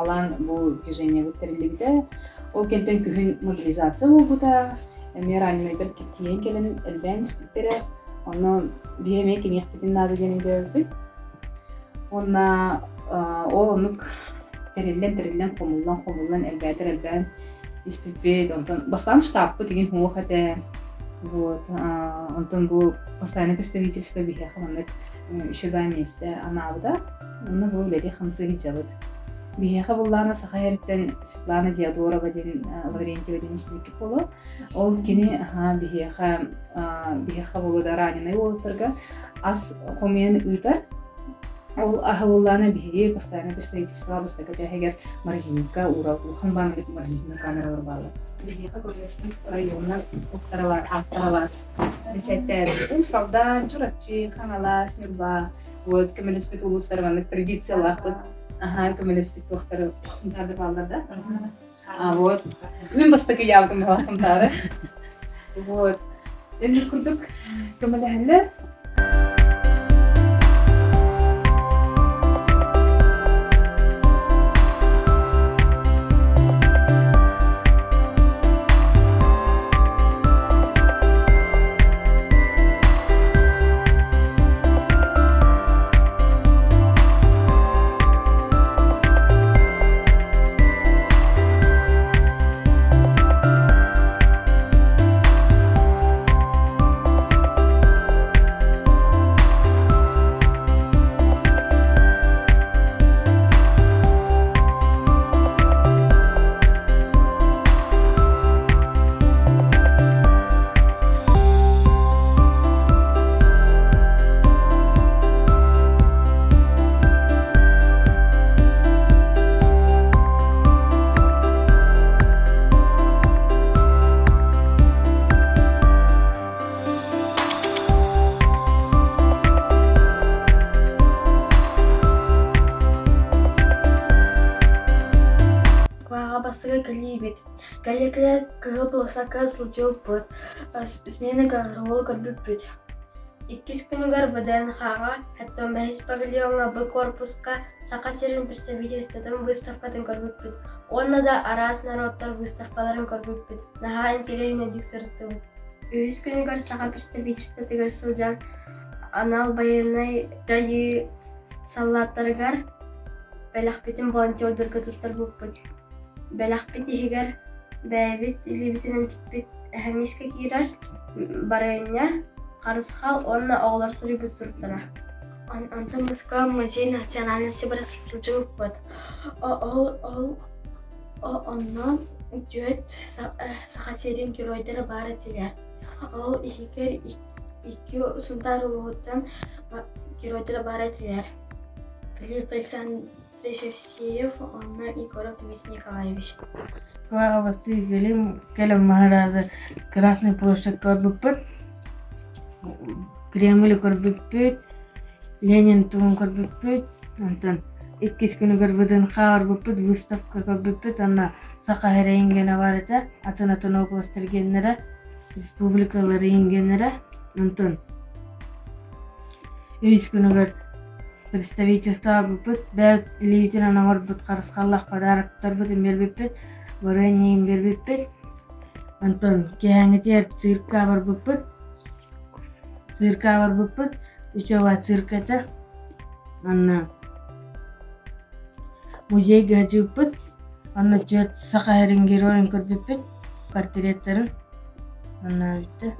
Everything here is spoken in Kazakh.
алан бу движение өттерилибите. Ол кентен күһүн мобилизация болбута. Мер анимейдер китиен келен элбен спиттере. Оны биеме кенехпитин нады денеде бит. Онна ол онук терилен комулдан элбен испипет. Онтон бастан штаб деген хуох эте. Вот, онтон бу постоянное представительство бихеха оннак шөбай месте анабыда. Онна бу леди хамсы гиджалыт. Бихеха буллана сахайрттен Светлана Диадорова ден Лаврентьева ден истибик боло. Ол кини бихеха боло да раненый олтырга ас комен ыйтар. Ол ахыллана бихеге постоянное представительство бастага тегер Марзинка уралтулхан бан Марзинка камералар балы. Бихеха көрөспүн районна уктаралар. Решеттер усалдан чурачи ханала снюрба. Вот кемелеспит улустар ван традициялар. Кемелеспит тохтар сымтарды балларда. Вот. Мен бастага явдым сымтары. Вот. Энди курдук кемелехле. Басыга калибит. Калекле кылыпласака сылжыл бут. Смена гаррол гарбит. Иккис күнүгар бадан хага, хатта мәйс павильонга бу корпуска сакасерин представительствотан выставкатын гарбит. Онна да арас народтар выставкаларын гарбит. Наха интересный диксырты. Өз күнүгар сака представительство тегер сылжан анал байынай жайы саллаттаргар белахбитин волонтердер көтүлтөр буппут. Белахбит ихигер бәйбит илибитинен типпит әхәмискә кирар барыня карысхал онна оғлар сұры бұстырыптара. Антон Москва музей национальности бұрасылжы бұппыт. Онна жөт сақасерин геройдары бары тілер. Ол ихигер iki suntar ұлғыттан геройдары бары тілер. Филипп Александрович, онна Егоров Дмитрий Николаевич. Квара басты келем Махараджа Красный площадь көрбүппүт, Кремль көрбүппүт, Ленин туын көрбүппүт, антон иккис күнү көрбүдөн кабар бүппүт, выставка көрбүппүт, анна сака херейингене бар эте, атын областергенлere, республикалар ингенлere, антон өйс күнүгөр представительство бүппүт, бәйт илибитин анаңор бүт карыскаллах подарактар бүт эмбербиппит, Варенье имбербиппит, антон кеһәңетер цирка бар бүппүт, үчөва циркача, анна музей гаджуппут, анна жөт сака херин героин көрбүппүт, портреттерин, анна бүтті.